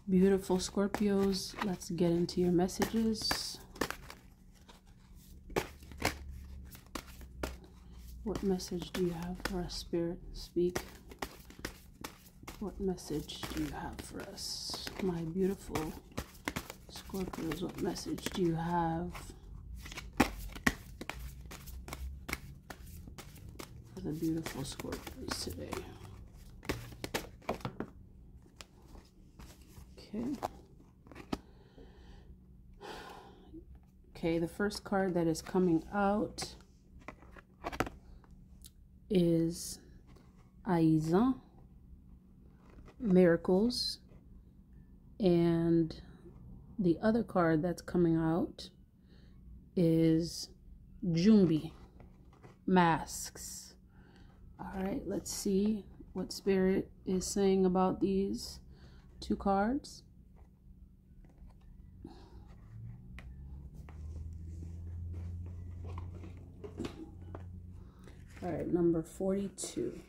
Beautiful Scorpios, let's get into your messages. What message do you have for us, Spirit? Speak. What message do you have for us? My beautiful Scorpios, what message do you have for the beautiful Scorpios today? Okay, the first card that is coming out is Aizan, Miracles, and the other card that's coming out is Jumbi, Masks. All right, let's see what Spirit is saying about these two cards. All right, number 42.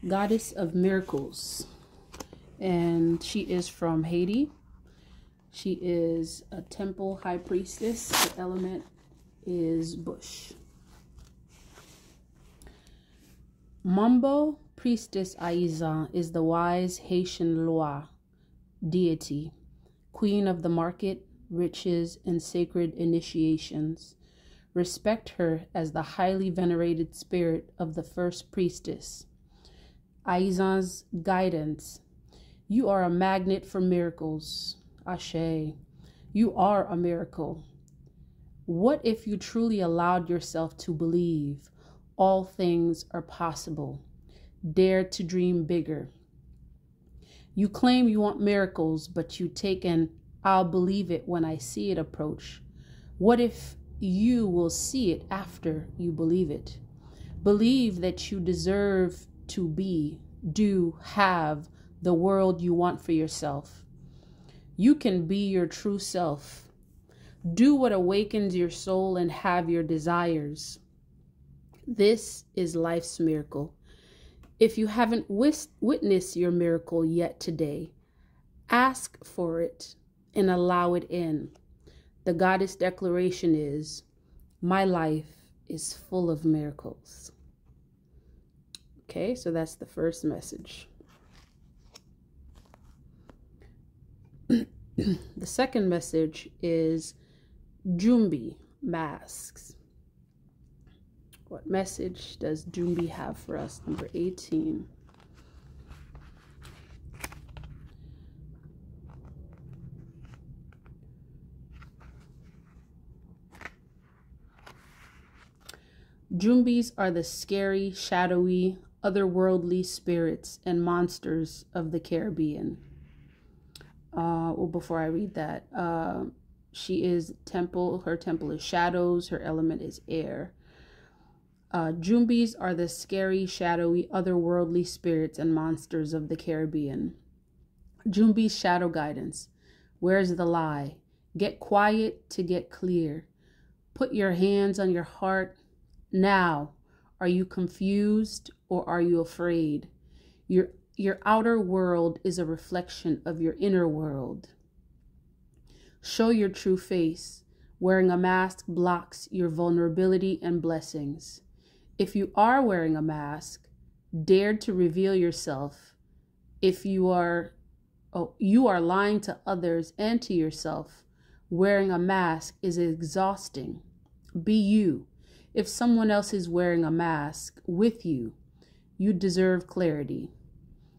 Goddess of Miracles. And she is from Haiti. She is a temple high priestess. The element is bush. Mambo Priestess Aizan is the wise Haitian Loa deity, queen of the market, riches, and sacred initiations. Respect her as the highly venerated spirit of the first priestess. Aizan's guidance. You are a magnet for miracles. Ashe. You are a miracle. What if you truly allowed yourself to believe all things are possible? Dare to dream bigger. You claim you want miracles, but you take an "I'll believe it when I see it" approach. What if you will see it after you believe it? Believe that you deserve to be, do, have the world you want for yourself. You can be your true self. Do what awakens your soul and have your desires. This is life's miracle. If you haven't witnessed your miracle yet today, ask for it and allow it in. The goddess declaration is, my life is full of miracles. Okay, so that's the first message. The second message is Jumbi, Masks. What message does Jumbi have for us? Number 18. Jumbis are the scary, shadowy, otherworldly spirits and monsters of the Caribbean. Well, before I read that, she is temple. Her temple is shadows. Her element is air. Jumbis are the scary, shadowy, otherworldly spirits and monsters of the Caribbean. Jumbi's shadow guidance. Where's the lie? Get quiet to get clear. Put your hands on your heart. Now, are you confused or are you afraid? Your outer world is a reflection of your inner world. Show your true face. Wearing a mask blocks your vulnerability and blessings. If you are wearing a mask, dare to reveal yourself. If you are lying to others and to yourself, wearing a mask is exhausting. Be you. If someone else is wearing a mask with you, you deserve clarity.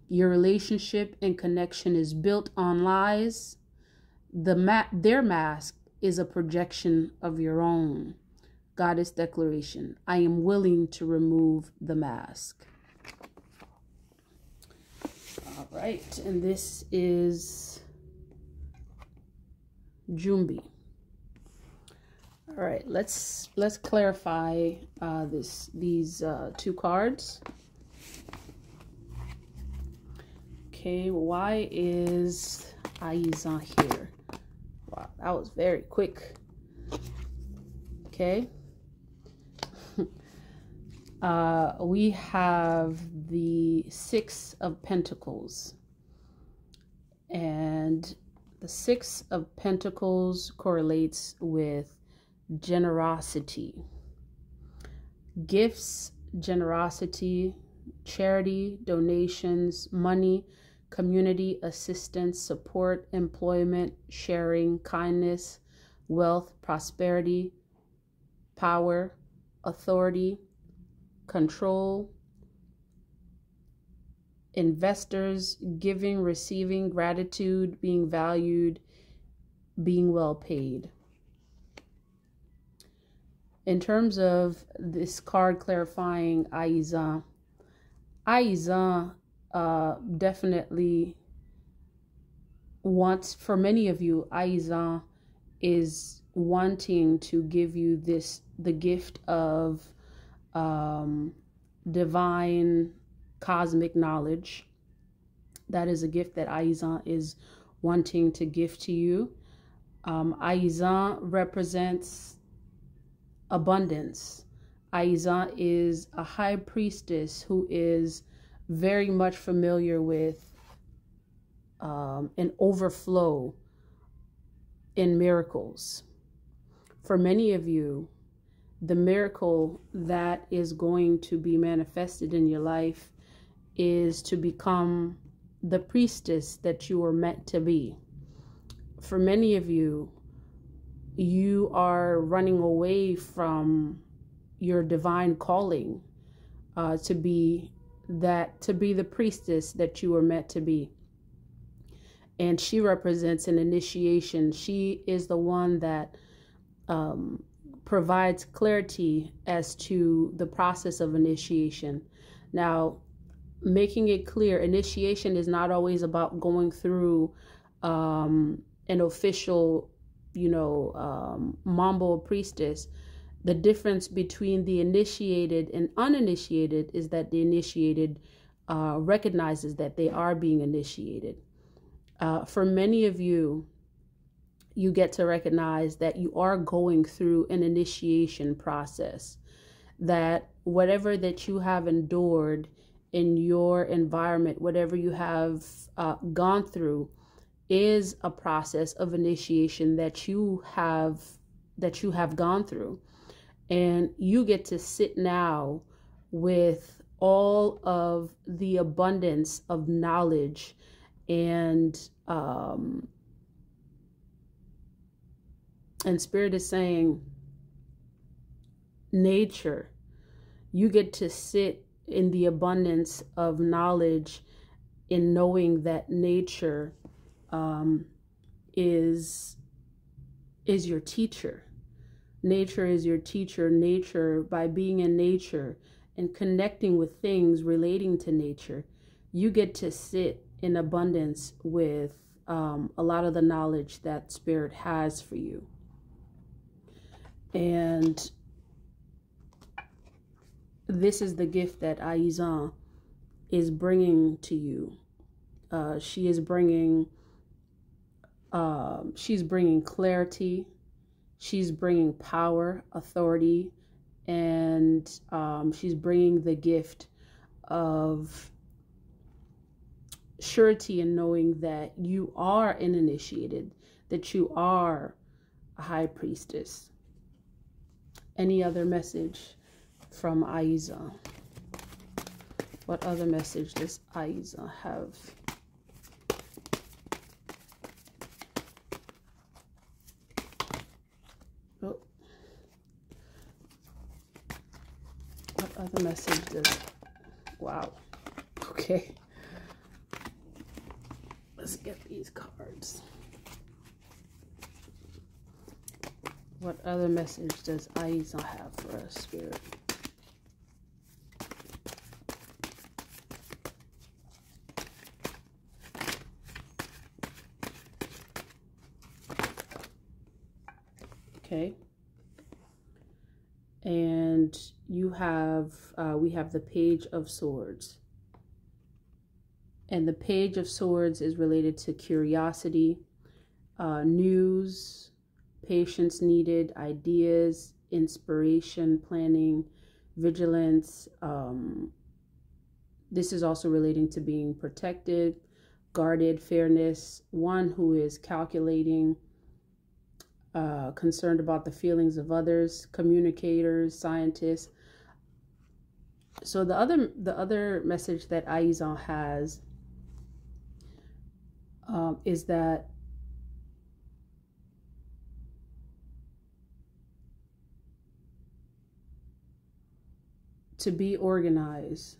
Your relationship and connection is built on lies. Their mask is a projection of your own. Goddess declaration. I am willing to remove the mask. All right, and this is Jumbi. All right, let's clarify these two cards. Okay, why is Aizan here? Wow, that was very quick. Okay. We have the Six of Pentacles. And the Six of Pentacles correlates with generosity, gifts, generosity, charity, donations, money, community assistance, support, employment, sharing, kindness, wealth, prosperity, power, authority, control, investors, giving, receiving, gratitude, being valued, being well paid. In terms of this card clarifying Aizan, definitely wants, for many of you, Aizan is wanting to give you the gift of divine cosmic knowledge. That is a gift that Aizan is wanting to give to you. Aizan represents abundance. Aizan is a high priestess who is very much familiar with an overflow in miracles. For many of you, the miracle that is going to be manifested in your life is to become the priestess that you were meant to be. For many of you, you are running away from your divine calling to be the priestess that you were meant to be. And she represents an initiation. She is the one that provides clarity as to the process of initiation. Now, making it clear, initiation is not always about going through an official, mambo priestess. The difference between the initiated and uninitiated is that the initiated recognizes that they are being initiated. For many of you, you get to recognize that you are going through an initiation process, that whatever that you have endured in your environment, whatever you have gone through, is a process of initiation that you have gone through. And you get to sit now with all of the abundance of knowledge and Spirit is saying, nature, you get to sit in the abundance of knowledge in knowing that nature is your teacher. Nature is your teacher. Nature, by being in nature and connecting with things relating to nature, you get to sit in abundance with a lot of the knowledge that Spirit has for you. And this is the gift that Aizan is bringing to you. She's bringing clarity. She's bringing power, authority, and she's bringing the gift of surety in knowing that you are an initiated, that you are a high priestess. Any other message from Aizan? What other message does Aizan have? Oh. What other message does... Wow. Okay. Let's get these cards. What other message does Aizan have for us, Spirit? Okay. And you have, we have the Page of Swords. And the Page of Swords is related to curiosity, news, patience needed, ideas, inspiration, planning, vigilance. This is also relating to being protected, guarded, fairness, one who is calculating, concerned about the feelings of others, communicators, scientists. So the other message that Aizan has is that to be organized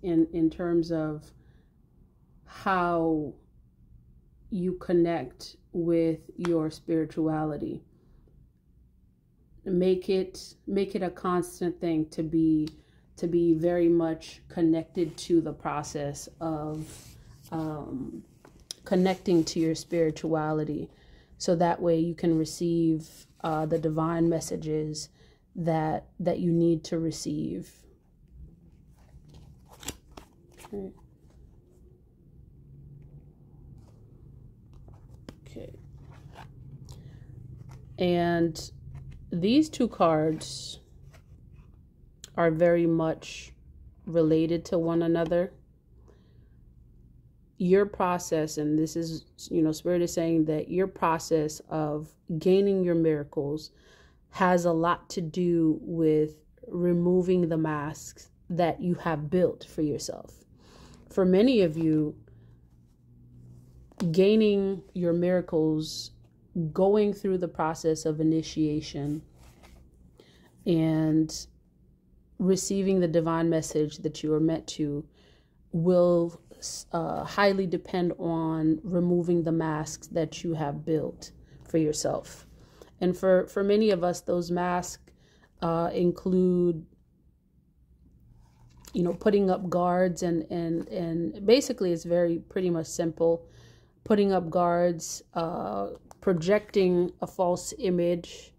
in terms of how you connect with your spirituality. Make it a constant thing to be very much connected to the process of connecting to your spirituality, so that way you can receive the divine messages that you need to receive. Okay. And these two cards are very much related to one another. Your process, and this is, Spirit is saying that your process of gaining your miracles has a lot to do with removing the masks that you have built for yourself. For many of you, gaining your miracles, going through the process of initiation and receiving the divine message that you are meant to, will highly depend on removing the masks that you have built for yourself. And for many of us, those masks include, putting up guards and basically it's pretty much simple. Putting up guards, projecting a false image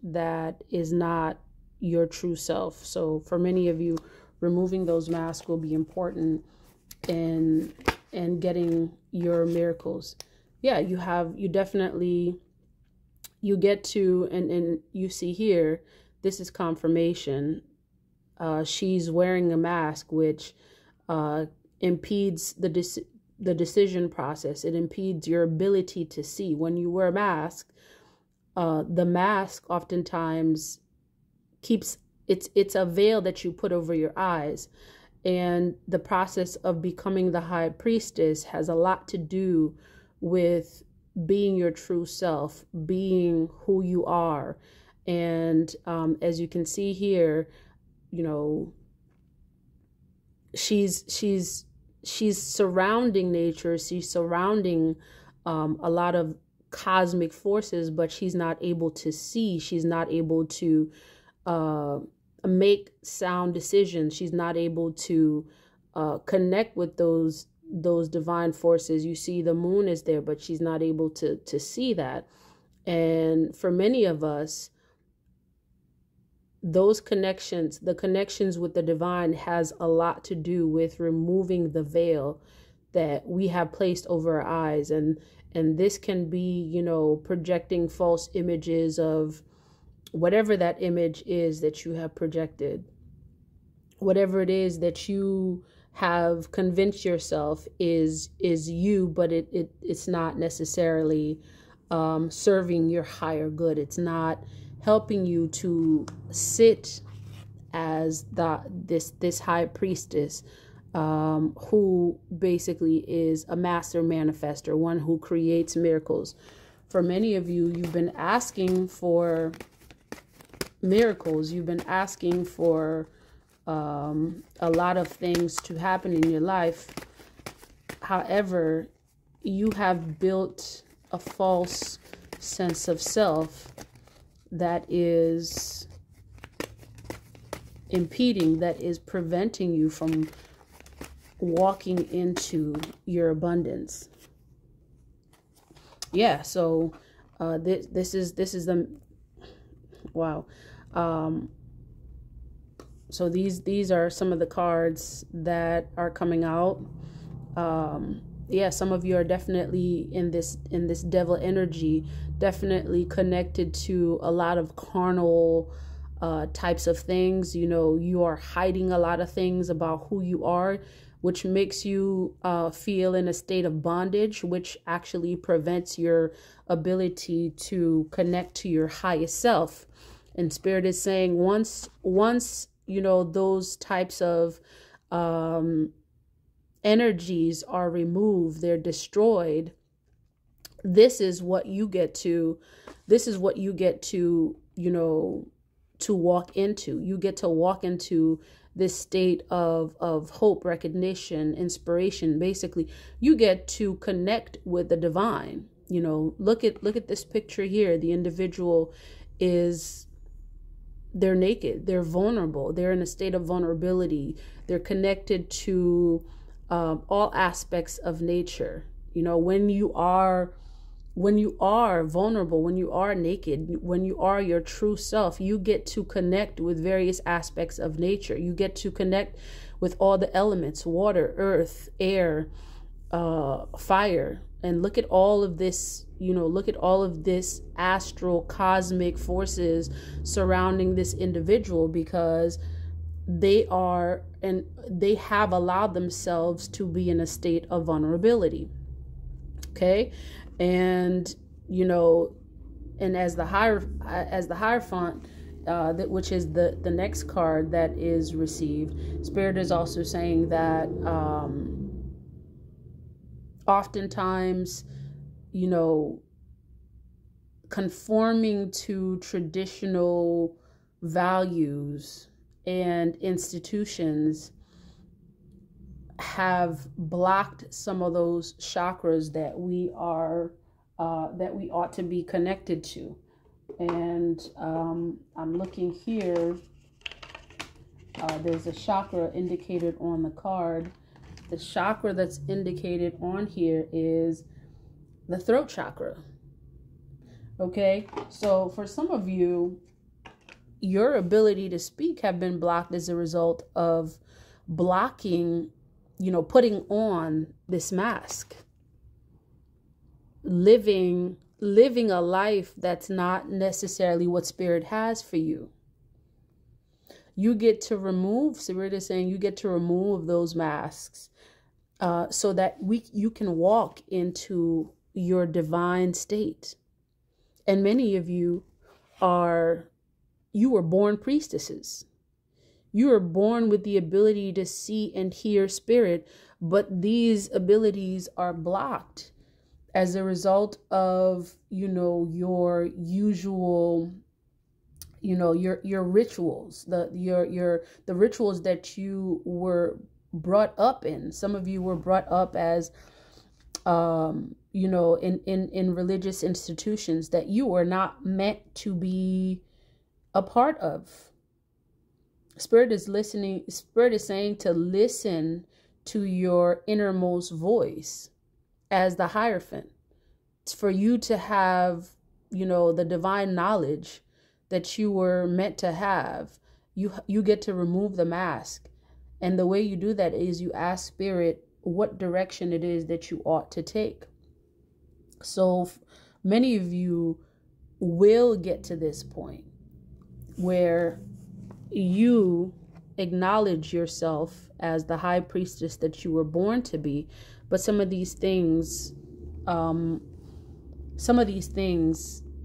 that is not your true self. So for many of you, removing those masks will be important in getting your miracles. Yeah, you get to, and you see here, this is confirmation. She's wearing a mask, which impedes the decision process. It impedes your ability to see. When you wear a mask, the mask oftentimes keeps, it's a veil that you put over your eyes. And the process of becoming the high priestess has a lot to do with being your true self, being who you are. And as you can see here, she's surrounding nature. She's surrounding a lot of cosmic forces, but she's not able to see. She's not able to make sound decisions. She's not able to connect with those divine forces. You see the moon is there, but she's not able to see that. And for many of us, those connections, the connections with the divine, has a lot to do with removing the veil that we have placed over our eyes. And this can be, projecting false images of whatever that image is that you have projected, whatever it is that you have convinced yourself is you, but it's not necessarily serving your higher good. It's not helping you to sit as this high priestess, who basically is a master manifester, one who creates miracles. For many of you, you've been asking for miracles. You've been asking for a lot of things to happen in your life. However, you have built a false sense of self that is impeding, that is preventing you from walking into your abundance. Yeah, so this is the wow. So these are some of the cards that are coming out. yeah, some of you are definitely in this devil energy, definitely connected to a lot of carnal types of things. You know, you are hiding a lot of things about who you are, which makes you feel in a state of bondage, which actually prevents your ability to connect to your highest self. And Spirit is saying once you know, those types of energies are removed, they're destroyed, this is what you get to you know, to walk into. You get to walk into this state of hope, recognition, inspiration. Basically, you get to connect with the divine. You know, look at this picture here. The individual they're naked, they're vulnerable, they're in a state of vulnerability, they're connected to all aspects of nature. You know, when you are vulnerable, when you are naked, when you are your true self, you get to connect with various aspects of nature. You get to connect with all the elements: water, earth, air, fire. And look at all of this, you know, look at all of this astral cosmic forces surrounding this individual, because they have allowed themselves to be in a state of vulnerability. Okay. And, you know, and as the Hierophant, which is the next card that is received, Spirit is also saying that oftentimes, you know, conforming to traditional values and institutions have blocked some of those chakras that we ought to be connected to. And I'm looking here. There's a chakra indicated on the card. The chakra that's indicated on here is the throat chakra. Okay, so for some of you, your ability to speak have been blocked as a result of blocking, you know, putting on this mask, living a life that's not necessarily what Spirit has for you. You get to remove, Spirit is saying, you get to remove those masks so that you can walk into your divine state. And many of you were born priestesses. You were born with the ability to see and hear Spirit, but these abilities are blocked as a result of, you know, your usual, you know, your rituals, the rituals that you were brought up in. Some of you were brought up as you know, in religious institutions that you are not meant to be a part of. Spirit is saying to listen to your innermost voice as the Hierophant. It's for you to have, you know, the divine knowledge that you were meant to have. You get to remove the mask. And the way you do that is you ask Spirit what direction it is that you ought to take. So many of you will get to this point where you acknowledge yourself as the high priestess that you were born to be, but some of these things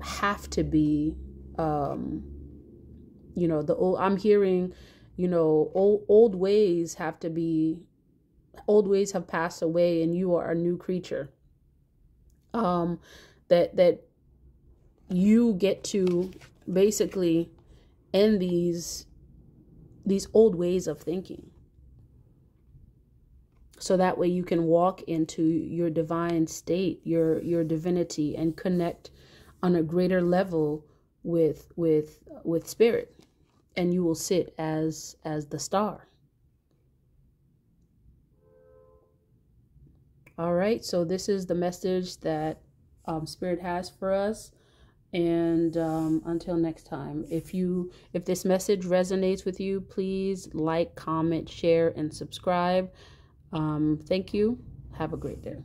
have to be, you know, I'm hearing, you know, old ways have passed away, and you are a new creature. That you get to basically end these old ways of thinking, so that way you can walk into your divine state, your divinity, and connect on a greater level with Spirit, and you will sit as the star. All right, so this is the message that Spirit has for us. And until next time, if this message resonates with you, please like, comment, share, and subscribe. Thank you. Have a great day.